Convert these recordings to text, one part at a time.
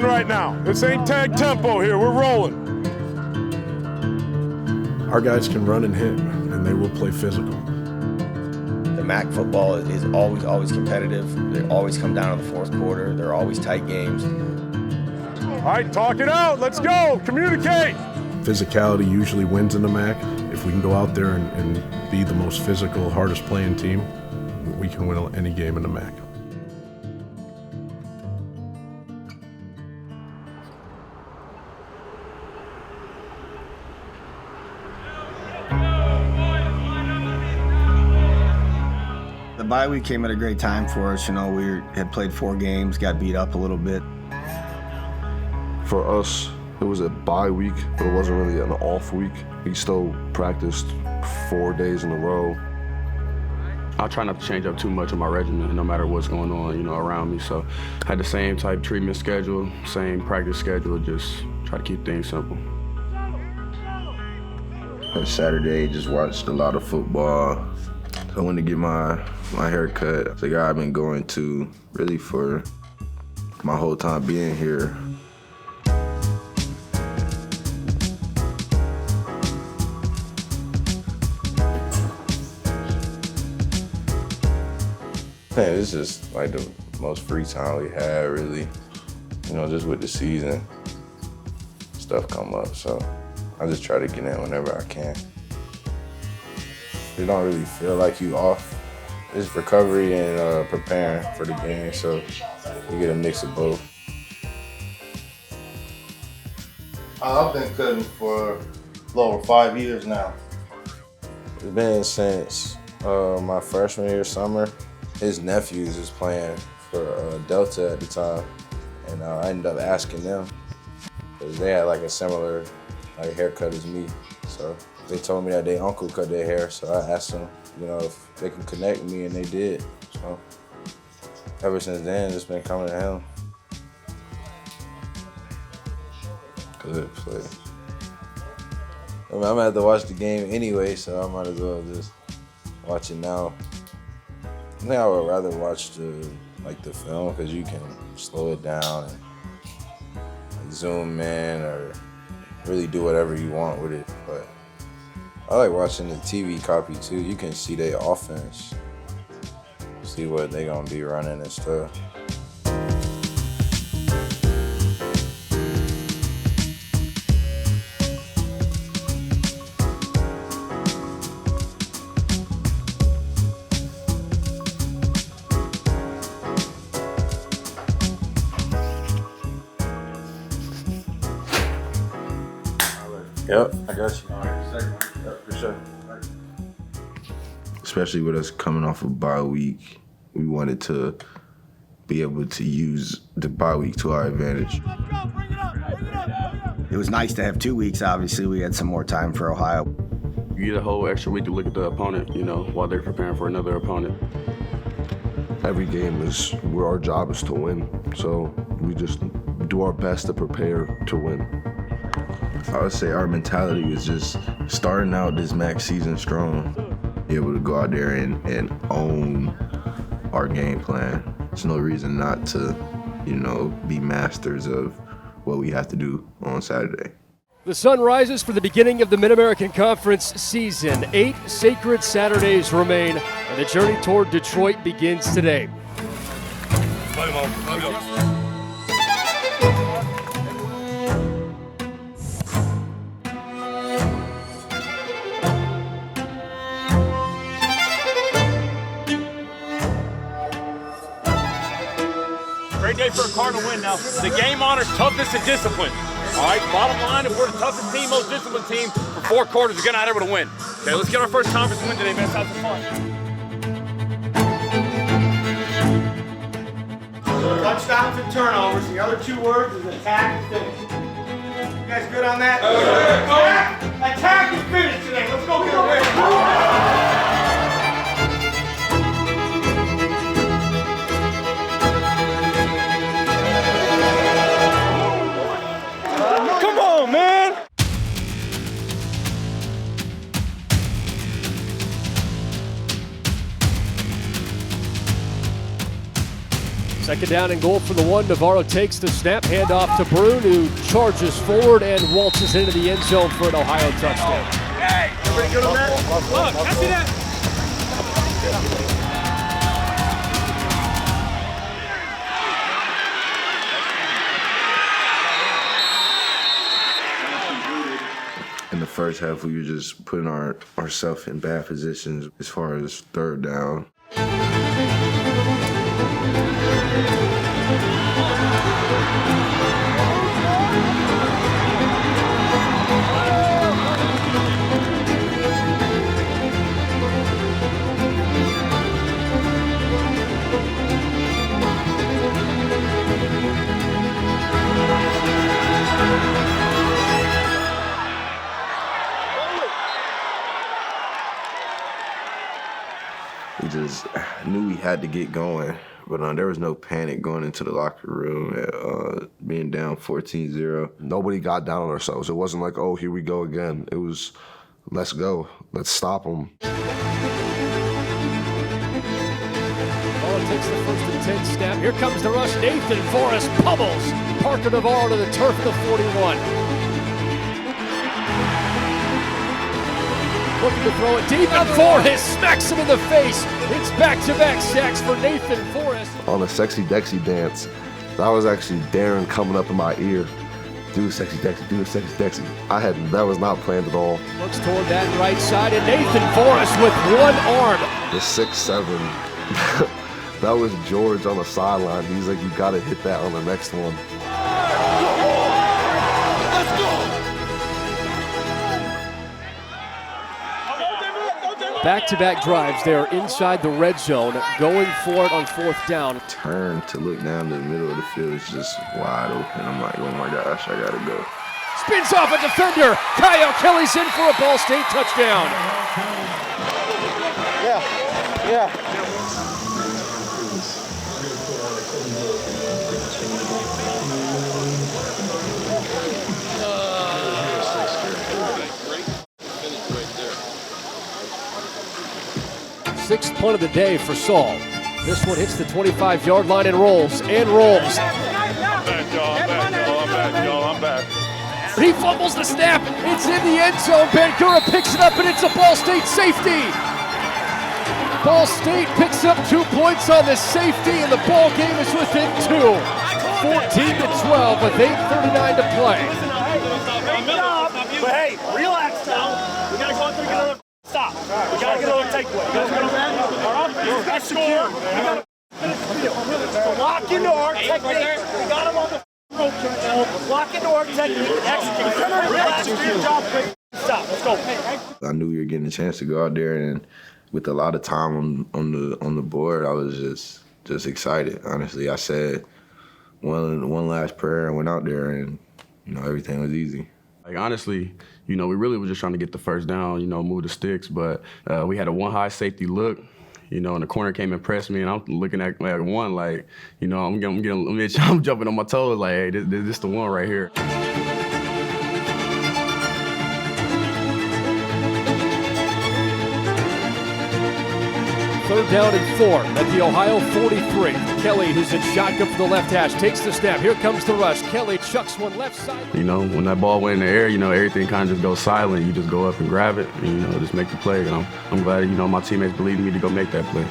right now. This ain't tag tempo here. We're rolling. Our guys can run and hit, and they will play physical. The MAC football is always competitive. They always come down to the fourth quarter. They're always tight games. All right, talk it out. Let's go. Communicate. Physicality usually wins in the MAC. If we can go out there and be the most physical, hardest playing team, we can win any game in the MAC. The bye week came at a great time for us. You know, we had played 4 games, got beat up a little bit. For us, it was a bye week, but it wasn't really an off week. We still practiced 4 days in a row. I try not to change up too much of my regimen, no matter what's going on, around me. So I had the same type treatment schedule, same practice schedule, just try to keep things simple. On Saturday, just watched a lot of football. I went to get my hair cut. It's a guy I've been going to really for my whole time being here. Man, it's just like the most free time we had, really. Just with the season, stuff come up, so I just try to get in whenever I can. You don't really feel like you off. It's recovery and preparing for the game, so you get a mix of both. I've been cutting for a little over 5 years now. It's been since my freshman year summer. His nephews was playing for Delta at the time, and I ended up asking them because they had like a similar haircut as me. So they told me that their uncle cut their hair, so I asked them, if they can connect me, and they did. So ever since then, it's been coming to him. Good play. I'm gonna have to watch the game anyway, so I might as well just watch it now. I think I would rather watch the film because you can slow it down and zoom in or really do whatever you want with it. But I like watching the TV copy too. You can see their offense, see what they gonna be running and stuff. Yep, I got you. Yep, for sure. Especially with us coming off of bye week, we wanted to be able to use the bye week to our advantage. It was nice to have 2 weeks, obviously. We had some more time for Ohio. You get a whole extra week to look at the opponent, while they're preparing for another opponent. Every game is where our job is to win, so we just do our best to prepare to win. I would say our mentality is just starting out this MAC season strong, be able to go out there and own our game plan. There's no reason not to, be masters of what we have to do on Saturday. The sun rises for the beginning of the Mid-American Conference season. 8 sacred Saturdays remain, and the journey toward Detroit begins today. Great day for a Cardinal win now. The game honors toughness and discipline. All right, bottom line, if we're the toughest team, most disciplined team, for 4 quarters, we're going to able to win. Okay, let's get our first conference win today, man. Let's have some fun. Touchdowns and turnovers. The other 2 words is attack and finish. You guys good on that? Attack and finish today. Let's go get a win. Come on, man! Second down and goal for the one. Navarro takes the snap, handoff to Brune, who charges forward and waltzes into the end zone for an Ohio touchdown. Hey! Pretty good on that? Look, I see that. In the first half, we were just putting ourselves in bad positions as far as third down. We just knew we had to get going, but there was no panic going into the locker room, being down 14-0. Nobody got down on ourselves. It wasn't like, oh, here we go again. It was, let's go. Let's stop them. Ball takes the first and 10 snap. Here comes the rush. Nathan Forrest pummels Parker Navarro to the turf of the 41. Looking to throw it deep, and Forrest smacks him in the face. It's back-to-back sacks for Nathan Forrest. On a Sexy Dexy dance, that was actually Darren coming up in my ear. Do a Sexy Dexy, do a Sexy Dexy. That was not planned at all. Looks toward that right side, and Nathan Forrest with one arm. The 6'7", that was George on the sideline. He's like, you gotta hit that on the next one. Back-to-back drives. They're inside the red zone, going for it on fourth down. Turn to look down the middle of the field is just wide open. I'm like, oh my gosh, I gotta go. Spins off a defender. Kyle Kelly's in for a Ball State touchdown. Yeah. Sixth punt of the day for Saul. This one hits the 25-yard line and rolls. I'm back. He fumbles the snap. It's in the end zone. Bangura picks it up, and it's a Ball State safety. Ball State picks up 2 points on the safety, and the ball game is within 2. 14-12 with 8:39 to play. But hey, relax now. We gotta go through another stop. We gotta get another takeaway. That's secure. We gotta finish the deal. So lock into our technique. We got him on the ropes right now. Lock into our technique. Execute. Relax. Do your job. Stop. Let's go. I knew we were getting a chance to go out there, and with a lot of time on the board, I was just excited. Honestly, I said one last prayer and went out there, and everything was easy. Like, honestly, we really were just trying to get the first down, move the sticks, but we had a one high safety look, and the corner came and pressed me, and I'm looking at one like, I'm jumping on my toes like, hey, this the one right here. Third down and 4 at the Ohio 43. Kelly, who's in shotgun for the left hash, takes the snap. Here comes the rush. Kelly chucks one left side. When that ball went in the air, everything kind of just goes silent. You just go up and grab it and, just make the play. And I'm glad, my teammates believed in me to go make that play.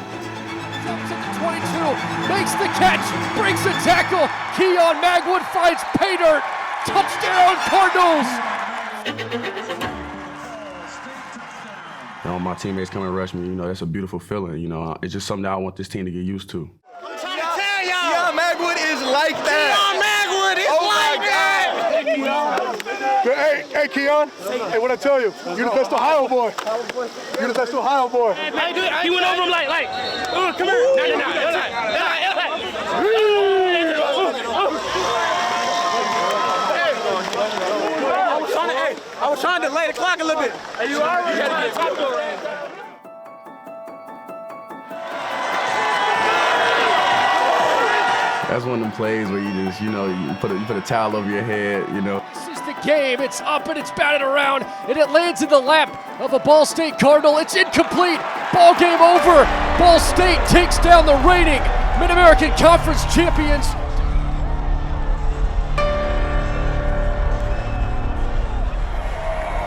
Jumps at the 22, makes the catch, breaks a tackle. Keon Magwood finds pay dirt. Touchdown, Cardinals! My teammates come and rush me, that's a beautiful feeling. It's just something that I want this team to get used to. I'm trying to tell y'all. Keon Magwood is like that. Keon Magwood is like that. Hey, Keon. Hey, what I tell you? You're the best Ohio boy. You're the best Ohio boy. He went over him like, come here. No. I was trying to delay the clock a little bit. Hey, you already got to get top door. That's one of them plays where you just, you put a towel over your head, This is the game. It's up and it's batted around, and it lands in the lap of a Ball State Cardinal. It's incomplete. Ball game over. Ball State takes down the reigning Mid-American Conference champions.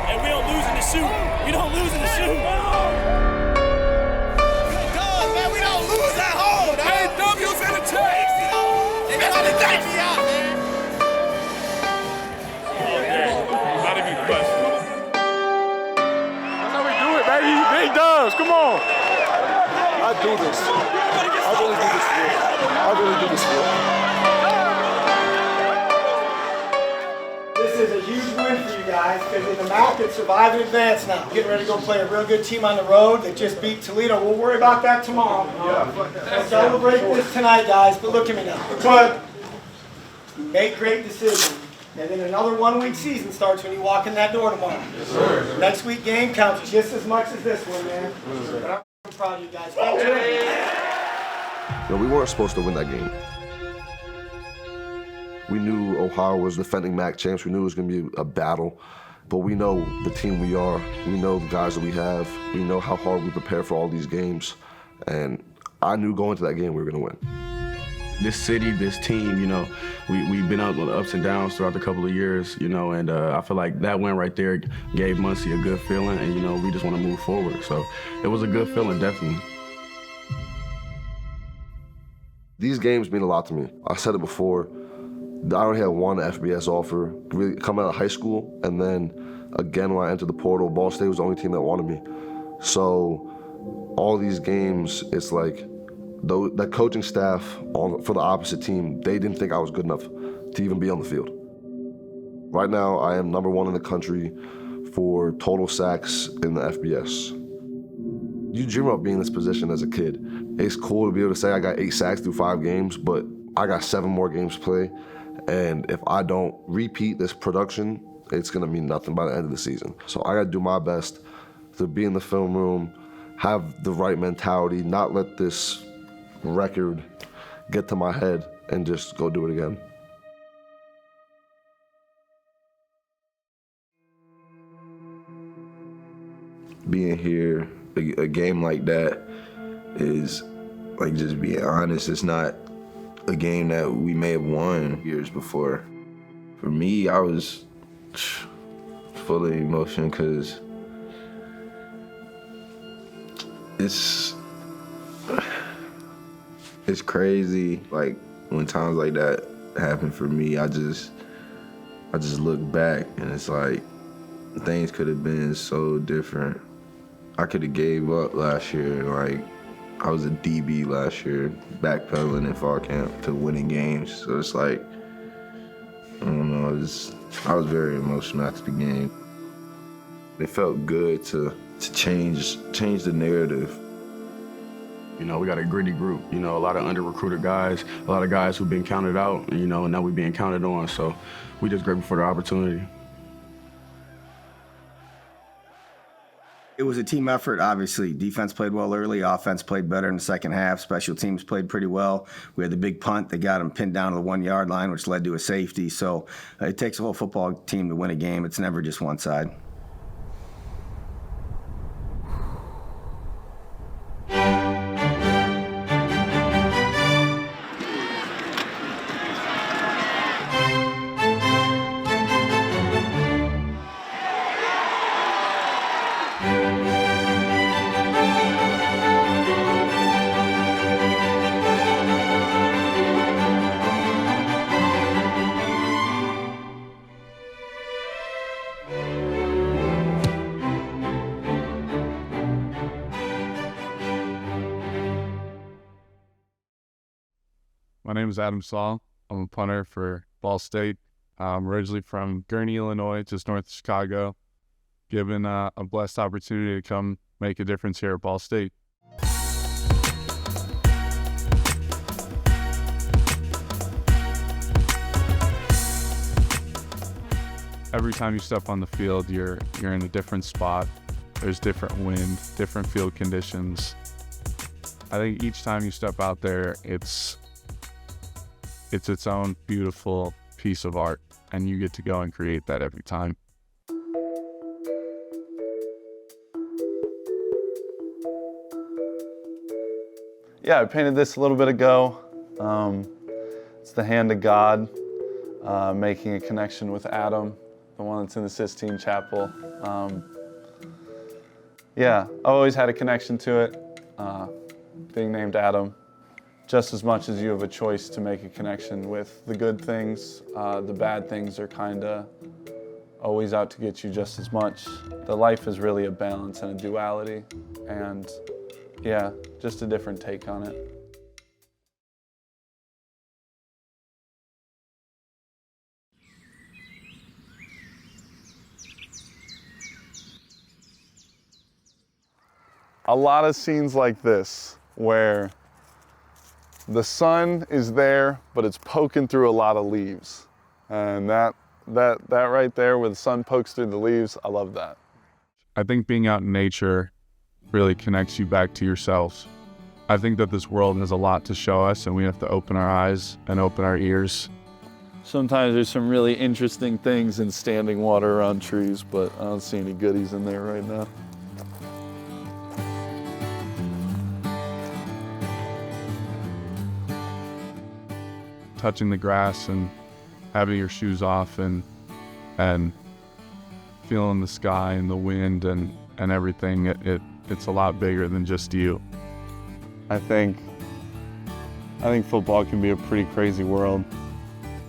And we don't lose in the shoot. We don't lose in the shoot. Dog, man, we don't lose at home. Hey, W's in the tank. They got the tank out, man. Not even a question. That's how we do it, baby. Big Dubs, come on. I do this. I really do this for you. I really do this for you. This is a huge win for you guys because in the MAC it's survive and advance now. Getting ready to go play a real good team on the road that just beat Toledo. We'll worry about that tomorrow. We'll celebrate this tonight, guys, but look at me now. But make great decisions. And then another 1 week season starts when you walk in that door tomorrow. Yes, sir. Next week game counts just as much as this one, man. But I'm proud of you guys. Thank you. We weren't supposed to win that game. We knew Ohio was defending MAC champs. We knew it was going to be a battle. But we know the team we are. We know the guys that we have. We know how hard we prepare for all these games. And I knew going to that game we were going to win. This city, this team, we've been up on the ups and downs throughout the couple of years, and I feel like that win right there gave Muncie a good feeling, and, we just want to move forward. So it was a good feeling, definitely. These games mean a lot to me. I said it before. I only had one FBS offer really coming out of high school, and then again when I entered the portal, Ball State was the only team that wanted me. So all these games, it's like that coaching staff for the opposite team, they didn't think I was good enough to even be on the field. Right now, I am #1 in the country for total sacks in the FBS. You dream about being in this position as a kid. It's cool to be able to say I got 8 sacks through 5 games, but I got 7 more games to play. And if I don't repeat this production, it's gonna mean nothing by the end of the season. So I gotta do my best to be in the film room, have the right mentality, not let this record get to my head, and just go do it again. Being here, a game like that is, like, just being honest, it's not a game that we may have won years before. For me, I was full of emotion because it's crazy. Like, when times like that happen for me, I just look back and it's like things could have been so different. I could have gave up last year. Like, I was a DB last year, backpedaling in fall camp to winning games. So it's like, I don't know, I was very emotional after the game. It felt good to change the narrative. We got a gritty group, a lot of under-recruited guys, a lot of guys who've been counted out, and now we're being counted on. So we just grateful for the opportunity. It was a team effort, obviously. Defense played well early. Offense played better in the second half. Special teams played pretty well. We had the big punt that got them pinned down to the 1-yard line, which led to a safety. So it takes a whole football team to win a game. It's never just one side. My name is Adam Saul. I'm a punter for Ball State. I'm originally from Gurnee, Illinois, just north of Chicago. Given a blessed opportunity to come make a difference here at Ball State. Every time you step on the field, you're in a different spot. There's different wind, different field conditions. I think each time you step out there, it's its own beautiful piece of art, and you get to go and create that every time. Yeah, I painted this a little bit ago. It's the hand of God making a connection with Adam, the one that's in the Sistine Chapel. Yeah, I always had a connection to it, being named Adam. Just as much as you have a choice to make a connection with the good things, the bad things are kind of always out to get you just as much. The life is really a balance and a duality, and yeah, just a different take on it. A lot of scenes like this where the sun is there, but it's poking through a lot of leaves. And that right there where the sun pokes through the leaves, I love that. I think being out in nature really connects you back to yourself. I think that this world has a lot to show us, and we have to open our eyes and open our ears. Sometimes there's some really interesting things in standing water around trees, but I don't see any goodies in there right now. Touching the grass and having your shoes off and feeling the sky and the wind and everything, it's a lot bigger than just you. I think football can be a pretty crazy world,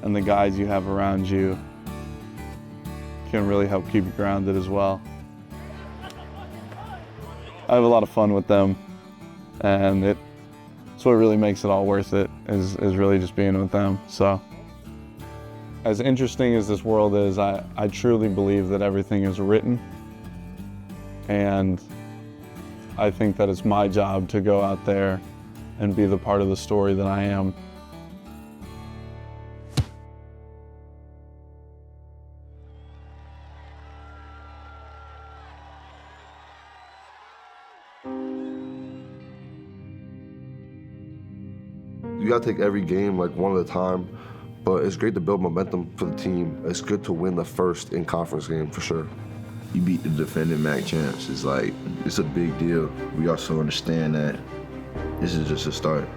and the guys you have around you can really help keep you grounded as well. I have a lot of fun with them, and it's what really makes it all worth it, is really just being with them. So, as interesting as this world is, I truly believe that everything is written, and I think that it's my job to go out there and be the part of the story that I am. You gotta take every game like one at a time, but it's great to build momentum for the team. It's good to win the first in-conference game for sure. You beat the defending MAC champs. It's a big deal. We also understand that this is just a start.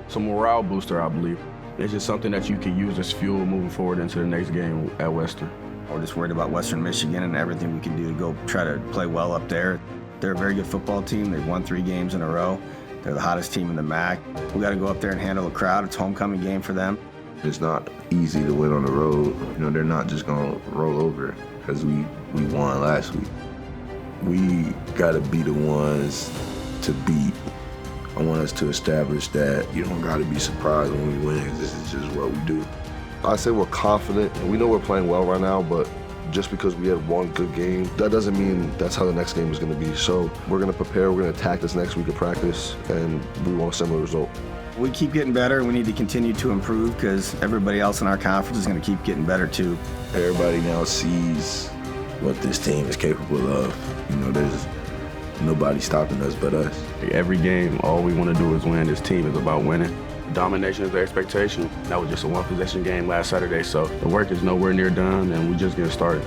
It's a morale booster, I believe. It's just something that you can use as fuel moving forward into the next game at Western. We're just worried about Western Michigan and everything we can do to go try to play well up there. They're a very good football team. They've won 3 games in a row. They're the hottest team in the MAC. We got to go up there and handle the crowd. It's a homecoming game for them. It's not easy to win on the road. You know, they're not just gonna roll over because we won last week. We gotta be the ones to beat. I want us to establish that you don't gotta be surprised when we win, because this is just what we do. I say we're confident, and we know we're playing well right now, but just because we had one good game, that doesn't mean that's how the next game is gonna be. So we're gonna prepare, we're gonna attack this next week of practice, and we want a similar result. We keep getting better. We need to continue to improve because everybody else in our conference is going to keep getting better too. Everybody now sees what this team is capable of. You know, there's nobody stopping us but us. Every game, all we want to do is win. This team is about winning. Domination is the expectation. That was just a one-possession game last Saturday, so the work is nowhere near done, and we're just getting started.